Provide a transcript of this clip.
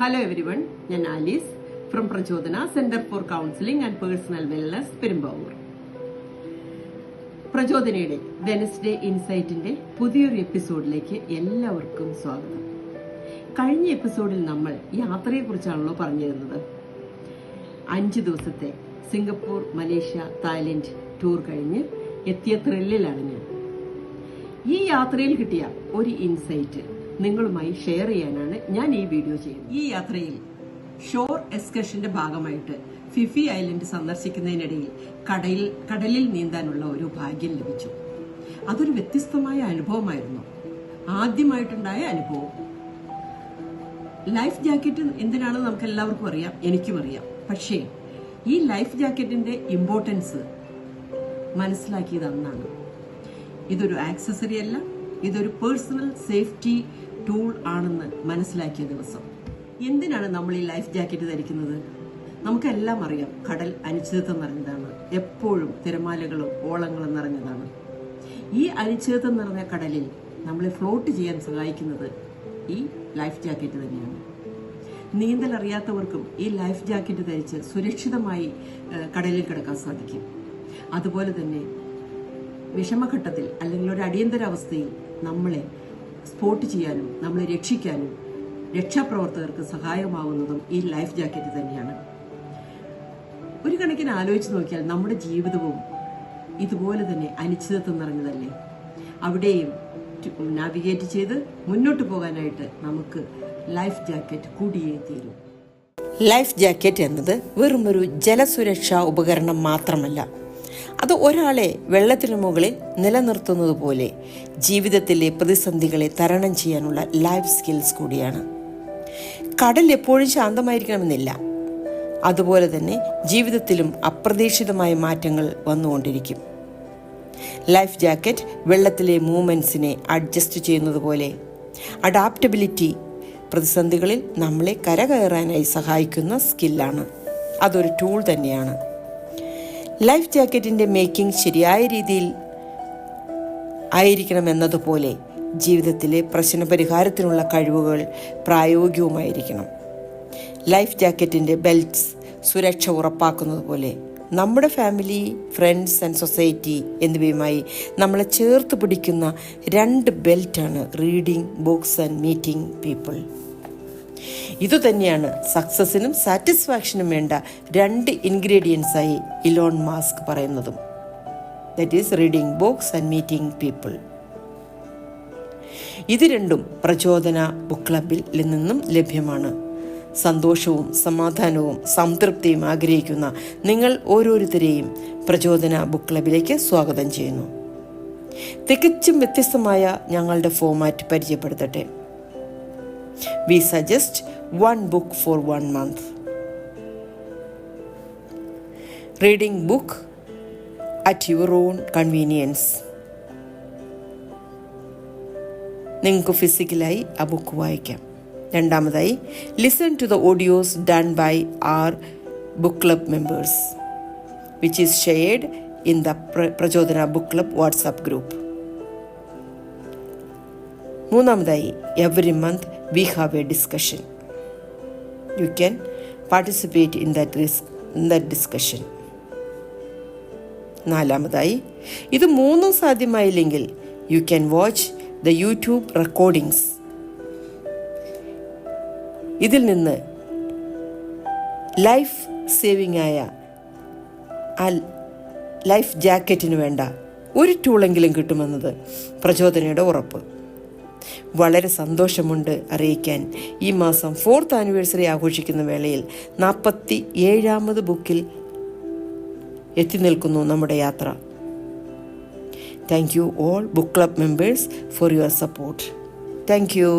Hello everyone, ഞാൻ Alice from Prachodana centre for counselling and personal wellness, Perumbavoor. പ്രചോദനയുടെ Wednesday ഇൻസൈറ്റിന്റെ പുതിയൊരു എപ്പിസോഡിലേക്ക് എല്ലാവർക്കും സ്വാഗതം. കഴിഞ്ഞ എപ്പിസോഡിൽ നമ്മൾ യാത്രയെക്കുറിച്ചാണല്ലോ പറഞ്ഞിരുന്നത്. 5 ദിവസത്തെ സിംഗപ്പൂർ, മലേഷ്യ, തായ്ലൻഡ് ടൂർ കഴിഞ്ഞ് എത്തിയ ത്രില്ലിലാണ് ഞാൻ. ഈ യാത്രയിൽ കിട്ടിയ ഒരു ഇൻസൈറ്റ് നിങ്ങളുമായി ഷെയർ ചെയ്യാനാണ് ഞാൻ ഈ വീഡിയോ ചെയ്യുന്നത്. ഈ യാത്രയിൽ ഷോർ എക്സ്കർഷന്റെ ഭാഗമായിട്ട് ഫിഫി ഐലൻഡ് സന്ദർശിക്കുന്നതിനിടയിൽ കടലിൽ നീന്താനുള്ള ഒരു ഭാഗ്യം ലഭിച്ചു. അതൊരു വ്യത്യസ്തമായ അനുഭവമായിരുന്നു, ആദ്യമായിട്ടുണ്ടായ അനുഭവം. ലൈഫ് ജാക്കറ്റ് എന്തിനാണെന്ന് നമുക്ക് എല്ലാവർക്കും അറിയാം, എനിക്കും അറിയാം. പക്ഷേ ഈ ലൈഫ് ജാക്കറ്റിന്റെ ഇമ്പോർട്ടൻസ് മനസ്സിലാക്കിയത് അന്നാണ്. ഇതൊരു ആക്സസറി അല്ല, ഇതൊരു പേഴ്സണൽ സേഫ്റ്റി ടൂൾ ആണെന്ന് മനസ്സിലാക്കിയ ദിവസം. എന്തിനാണ് നമ്മൾ ഈ ലൈഫ് ജാക്കറ്റ് ധരിക്കുന്നത്? നമുക്കെല്ലാം അറിയാം, കടൽ അനിശ്ചിതത്വം നിറഞ്ഞതാണ്, എപ്പോഴും തിരമാലകളും ഓളങ്ങളും നിറഞ്ഞതാണ്. ഈ അനിശ്ചിതത്വം നിറഞ്ഞ കടലിൽ നമ്മളെ ഫ്ലോട്ട് ചെയ്യാൻ സഹായിക്കുന്നത് ഈ ലൈഫ് ജാക്കറ്റ് തന്നെയാണ്. നീന്തൽ അറിയാത്തവർക്കും ഈ ലൈഫ് ജാക്കറ്റ് ധരിച്ച് സുരക്ഷിതമായി കടലിൽ കിടക്കാൻ സാധിക്കും. അതുപോലെ തന്നെ വിഷമഘട്ടത്തിൽ അല്ലെങ്കിൽ ഒരു അടിയന്തരാവസ്ഥയിൽ നമ്മളെ സ്പോട്ട് ചെയ്യാനും നമ്മളെ രക്ഷിക്കാനും രക്ഷാപ്രവർത്തകർക്ക് സഹായമാവുന്നതും ഈ ലൈഫ് ജാക്കറ്റ് തന്നെയാണ്. ഒരു കണക്കിന് ആലോചിച്ച് നോക്കിയാൽ നമ്മുടെ ജീവിതവും ഇതുപോലെ തന്നെ അനിശ്ചിതത്വം നിറഞ്ഞതല്ലേ. അവിടെയും നാവിഗേറ്റ് ചെയ്ത് മുന്നോട്ട് പോകാനായിട്ട് നമുക്ക് ലൈഫ് ജാക്കറ്റ് കൂടിയേ തീരും. ലൈഫ് ജാക്കറ്റ് എന്നത് വെറുമൊരു ജലസുരക്ഷാ ഉപകരണം മാത്രമല്ല, അത് ഒരാളെ വെള്ളത്തിനു മുകളിൽ നിലനിർത്തുന്നത് പോലെ ജീവിതത്തിലെ പ്രതിസന്ധികളെ തരണം ചെയ്യാനുള്ള ലൈഫ് സ്കിൽസ് കൂടിയാണ്. കടൽ എപ്പോഴും ശാന്തമായിരിക്കണമെന്നില്ല, അതുപോലെ തന്നെ ജീവിതത്തിലും അപ്രതീക്ഷിതമായ മാറ്റങ്ങൾ വന്നുകൊണ്ടിരിക്കും. ലൈഫ് ജാക്കറ്റ് വെള്ളത്തിലെ മൂവ്മെന്റ്സിനെ അഡ്ജസ്റ്റ് ചെയ്യുന്നത് പോലെ അഡാപ്റ്റബിലിറ്റി പ്രതിസന്ധികളിൽ നമ്മളെ കരകയറാനായി സഹായിക്കുന്ന സ്കില്ലാണ്. അതൊരു ടൂൾ തന്നെയാണ്. ലൈഫ് ജാക്കറ്റിന്റെ മേക്കിംഗ് ശരിയായ രീതിയിൽ ആയിരിക്കണമെന്നതുപോലെ ജീവിതത്തിലെ പ്രശ്നപരിഹാരത്തിനുള്ള കഴിവുകൾ പ്രായോഗികവുമായിരിക്കണം. ലൈഫ് ജാക്കറ്റിന്റെ ബെൽറ്റ്സ് സുരക്ഷ ഉറപ്പാക്കുന്നത് പോലെ നമ്മുടെ ഫാമിലി, ഫ്രണ്ട്സ് ആൻഡ് സൊസൈറ്റി എന്നിവയുമായി നമ്മളെ ചേർത്ത് പിടിക്കുന്ന 2 ബെൽറ്റാണ് reading books and meeting people. ഇതുതന്നെയാണ് സക്സസിനും സാറ്റിസ്ഫാക്ഷനും വേണ്ട 2 ഇൻഗ്രീഡിയൻസായി ഇലോൺ മാസ്ക് പറയുന്നതും. That is reading books and meeting people. ഇത് രണ്ടും പ്രചോദന ബുക്ക് ക്ലബിൽ നിന്നും ലഭ്യമാണ്. സന്തോഷവും സമാധാനവും സംതൃപ്തിയും ആഗ്രഹിക്കുന്ന നിങ്ങൾ ഓരോരുത്തരെയും പ്രചോദന ബുക്ക് ക്ലബിലേക്ക് സ്വാഗതം ചെയ്യുന്നു. തികച്ചും വ്യത്യസ്തമായ ഞങ്ങളുടെ format പരിചയപ്പെടുത്തട്ടെ. We suggest 1 book for 1 month. Reading book at your own convenience. നിങ്ങൾക്ക് ഫിസിക്കലായി ആ ബുക്ക് വായിക്കാം. രണ്ടാമതായി, listen to the audios done by our book club members, which is shared in the Prachodana book club WhatsApp group. മൂന്നാമതായി, every month we have a discussion. You can participate in that discussion. നാലാമതായി, ഇത് 3 സാധ്യമായില്ലെങ്കിൽ you can watch the YouTube recordings. ഇതിൽ നിന്ന് life saving ആയ ആ life ജാക്കറ്റിന് വേണ്ട ഒരു ടൂളെങ്കിലും കിട്ടുമെന്നത് പ്രചോദനയുടെ ഉറപ്പ്. വളരെ സന്തോഷമുണ്ട് അറിയിക്കാൻ, ഈ മാസം 4th ആനിവേഴ്സറി ആഘോഷിക്കുന്ന വേളയിൽ 47ാമത് ബുക്കിൽ എത്തി നിൽക്കുന്നു നമ്മുടെ യാത്ര. Thank you all book club members for your support. Thank you.